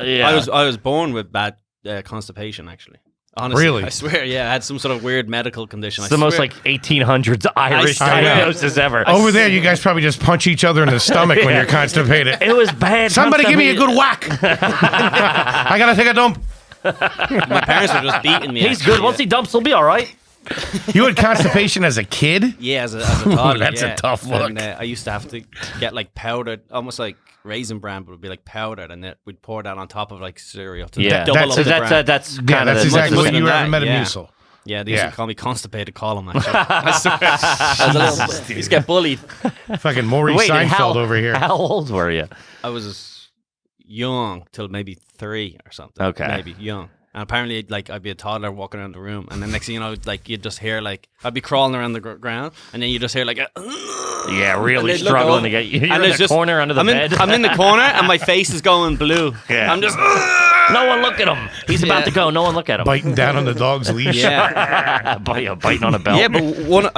Yeah. I was born with bad constipation, actually. Honestly, Really? I swear, yeah, I had some sort of weird medical condition. It's the most like 1800s Irish diagnosis ever. Over there, you guys probably just punch each other in the stomach when you're constipated. It was bad. Somebody give me a good whack. I gotta take a dump. My parents were just beating me. He's good. Once he dumps, he'll be all right. You had constipation as a kid? Yeah, as a toddler. That's a yeah. tough look. And, I used to have to get like powdered, almost like Raisin Bran, but it would be like powdered, and then we'd pour that on top of like cereal to double up the bran. That's kind of that's exactly what you were that, having yeah. Metamucil. Yeah, they used to call me Constipated Colum, actually. I swear. I was a little, I used to get bullied. Fucking Maurice Seinfeld over here. How old were you? I was young, till maybe 3 or something. Okay. Maybe young. And apparently, like, I'd be a toddler walking around the room, and the next thing you know, like, you'd just hear, like, I'd be crawling around the ground, and then you just hear, like, Yeah, really struggling to get you. You're in the corner under the bed. I'm in the corner, and my face is going blue. Yeah. I'm just... No one look at him. He's about to go. No one look at him. Biting down on the dog's leash. Yeah. Biting on a belt. Yeah, but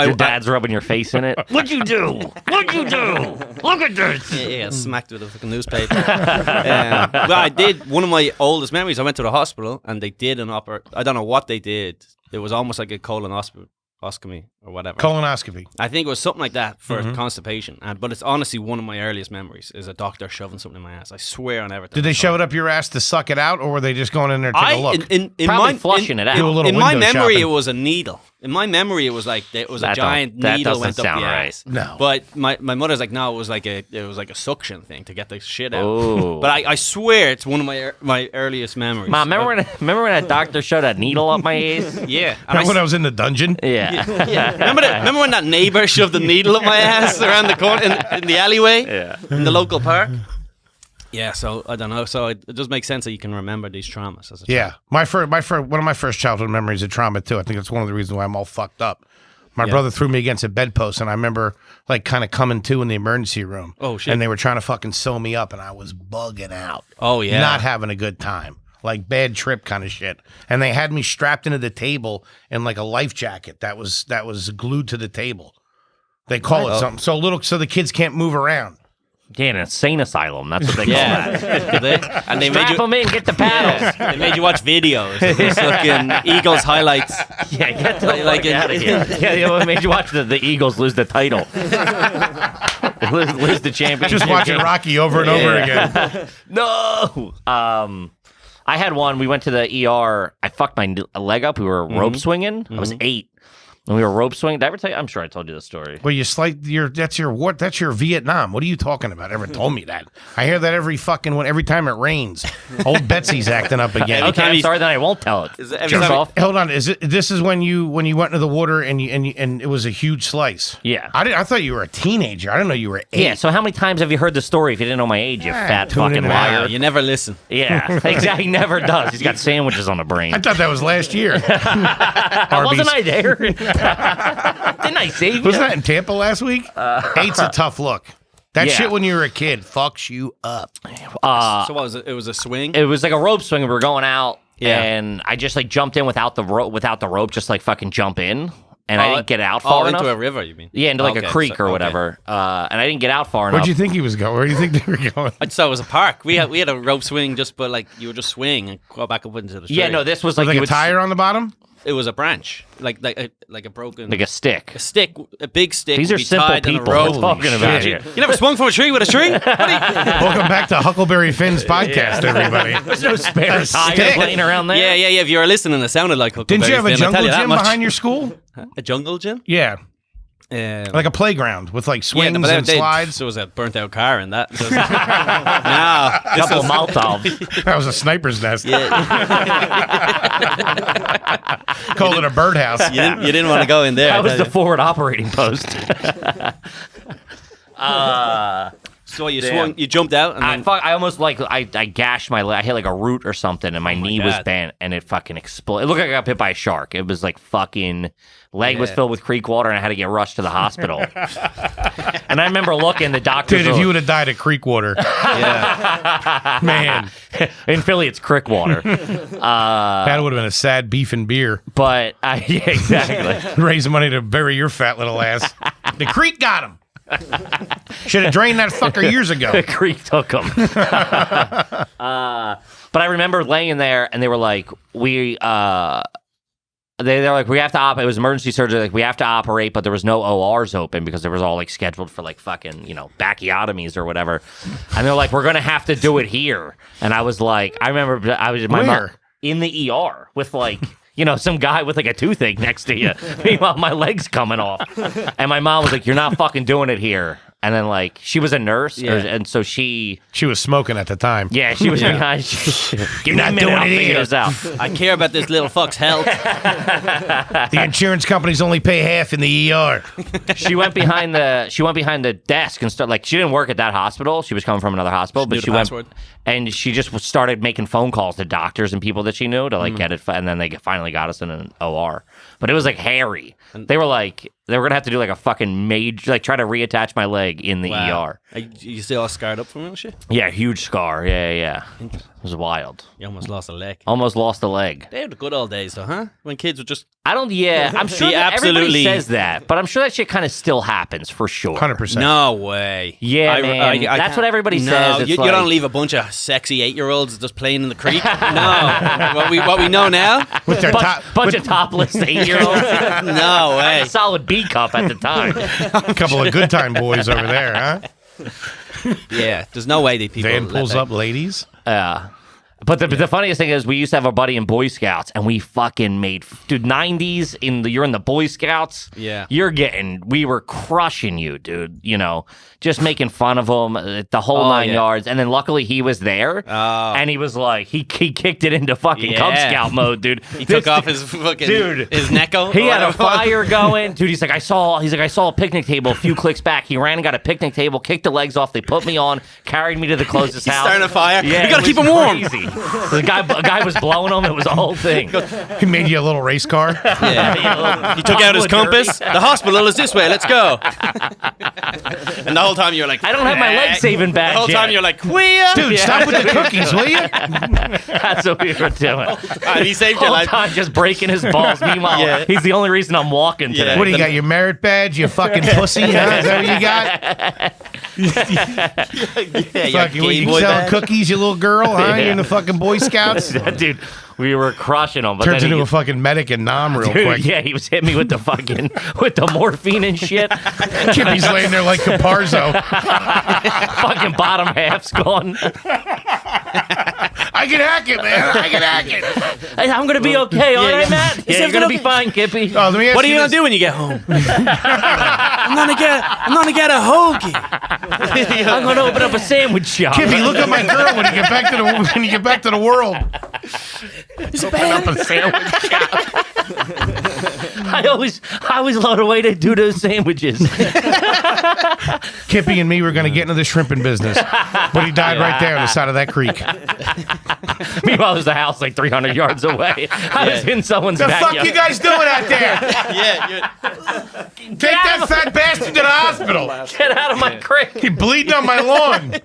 your dad's rubbing your face in it. What'd you do? What'd you do? Look at this. Yeah, smacked with a fucking newspaper. But I did, one of my oldest memories, I went to the hospital, and they did an I don't know what they did. It was almost like a colonoscopy or whatever. Colonoscopy. I think it was something like that for constipation. But it's honestly one of my earliest memories is a doctor shoving something in my ass. I swear on everything. Did they shove it up your ass to suck it out, or were they just going in there to take a look? Probably flushing it out. Do a little in my window memory, shopping. it was a needle. In my memory, it was like a giant that needle doesn't went up sound the right. ass. No. But my mother's like, no, it was like a suction thing to get the shit out. Oh. But I swear it's one of my earliest memories. Mom, remember when that doctor showed that needle up my ass? Yeah. Remember when I was in the dungeon? Yeah. Yeah. Remember when that neighbor shoved the needle up my ass around the corner in the alleyway? Yeah. In the local park? Yeah, so I don't know. So it does make sense that you can remember these traumas as a child. Yeah. One of my first childhood memories of trauma too. I think it's one of the reasons why I'm all fucked up. My brother threw me against a bedpost, and I remember like kind of coming to in the emergency room. Oh shit! And they were trying to fucking sew me up, and I was bugging out. Oh yeah, not having a good time, like bad trip kind of shit. And they had me strapped into the table in like a life jacket that was glued to the table. They call it something so the kids can't move around. Yeah, an insane asylum. That's what they call that. And they Strap them in, get the paddles. Yeah, they made you watch videos of this fucking Eagles highlights. Yeah, get the fuck out of here. Yeah, they made you watch the Eagles lose the title. lose the championship. Just watching Rocky over and over again. No. I had one. We went to the ER. I fucked my leg up. We were rope swinging. I was 8. And we were rope swinging. Did I ever tell you? I'm sure I told you the story. Well, that's your Vietnam. What are you talking about? Never told me that. I hear that every time it rains. Old Betsy's acting up again. Okay, I'm sorry, then I won't tell it. Hold on. This is when you went into the water and it was a huge slice? Yeah. I thought you were a teenager. I didn't know you were 8. Yeah, so how many times have you heard the story if you didn't know my age, you fat fucking liar? You never listen. Yeah, exactly. He never does. He's got sandwiches on the brain. I thought that was last year. Wasn't I there? Didn't I save you? Wasn't that in Tampa last week? 8's a tough look. That Yeah. shit when you were a kid fucks you up. So what was it? It was a swing? It was like a rope swing. We were going out, Yeah. and I just like jumped in without the rope, just like fucking jump in, and I didn't get out far enough. Into a river, you mean? Yeah, into like a creek or whatever. And I didn't get out far enough. Where'd you think he was going? Where do you think they were going? I just thought it was a park. We had a rope swing, but like you would just swing and go back up into the tree. Yeah, no, this was Was like like a tire on the bottom? It was a branch, like a broken, like a stick. A big stick. These would are be simple tied in a people rope. we're talking about shit. here. You never swung from a tree with a string? Welcome back to Huckleberry Finn's podcast, everybody. There's no spare tires laying around there. Yeah. If you were listening, it sounded like Huckleberry Didn't you have a Finn, I'll tell jungle you that gym much. behind your school? A jungle gym? Yeah. Like a playground with like swings and slides. So it was a burnt out car in that. So no, Couple of Molotov. That was a sniper's nest. Yeah. Called it a birdhouse. You didn't want to go in there. That was the forward operating post. So you swung, you jumped out, and then I almost I gashed my leg. I hit like a root or something, and my knee was bent, and it fucking exploded. It looked like I got bit by a shark. It was like fucking leg was filled with creek water, and I had to get rushed to the hospital. And I remember looking, the doctor. Dude, if you would have died of creek water, man, in Philly it's crick water. that would have been a sad beef and beer. But yeah, exactly. Raise money to bury your fat little ass. The creek got him. Should have drained that fucker years ago. The creek took him. But But I remember laying there, and they were like, they're like, we have to operate. It was emergency surgery. Like, we have to operate, but there was no ORs open because there was all like scheduled for like fucking, bacchiotomies or whatever. And they're like, we're going to have to do it here. And I was like, I remember I was my mom in the ER with like, some guy with like a toothache next to you. Meanwhile, my leg's coming off. And my mom was like, you're not fucking doing it here. And then, like, she was a nurse, and so she was smoking at the time. Yeah, she was behind. You're not doing it here. I care about this little fuck's health. The insurance companies only pay half in the ER. She went behind the desk and started, like, she didn't work at that hospital. She was coming from another hospital, but she went and she just started making phone calls to doctors and people that she knew to like get it, and then they finally got us in an OR. But it was like hairy. They were like, they were gonna have to do like a fucking major, like try to reattach my leg in the ER. Are you still all scarred up from it and shit? Yeah, huge scar. Yeah. It was wild. You almost lost a leg. Almost lost a leg. They were the good old days, though, huh? When kids would just... I'm sure that everybody says that, but I'm sure that shit kind of still happens for sure. 100%. No way. Yeah, man. That's what everybody says. You don't leave a bunch of sexy 8-year-olds just playing in the creek. No. What we know now? With their bunch of topless 8-year-olds. No way. A solid B cup at the time. A couple of good time boys over there, huh? Yeah, there's no way these people... Van pulls up ladies. But the funniest thing is we used to have a buddy in Boy Scouts, and we fucking made... Dude, 90s, you're in the Boy Scouts. Yeah. We were crushing you, dude. Just making fun of him, the whole 9 yards. And then luckily he was there, and he was like, he kicked it into fucking Cub Scout mode, dude. He took off his fucking... Dude. His necko. He had a fire going. Dude, he's like, I saw a picnic table a few clicks back. He ran and got a picnic table, kicked the legs off. They put me on, carried me to the closest house. Starting a fire. Yeah, you gotta keep him warm. Crazy. The guy was blowing him. It was a whole thing. He made you a little race car. Yeah. He took out his compass. The hospital is this way. Let's go. And the whole time you're like, I don't have my leg saving badge. The whole time you're like, queer. Dude, stop with the cookies, will you? That's what we were doing. He saved your life. Time just breaking his balls. Meanwhile, he's the only reason I'm walking today. What do you got? Your merit badge? You fucking pussy? Huh? Is that what you got? Fucking, you selling cookies, you little girl? Huh? You're in the fucking Boy Scouts? Dude, we were crushing him. But turns into a fucking medic and nom real quick. Yeah, he was hitting me with the morphine and shit. Kippy's laying there like Caparzo. Fucking bottom half's gone. I can hack it, man. I can hack it. I'm gonna be okay, all right, Matt? Yeah, you're gonna be fine, Kippy. Let me ask what are you gonna do when you get home? I'm gonna get a hoagie. I'm gonna open up a sandwich shop. Kippy, look at my girl when you get back to the world. Open up a sandwich shop. I always love the way they do those sandwiches. Kippy and me were going to get into the shrimping business, but he died right there on the side of that creek. Meanwhile, there's a house like 300 yards away. I was in someone's backyard. The fuck you guys doing out there? Take that fat bastard to the hospital. Get out of my creek. He's bleeding on my lawn.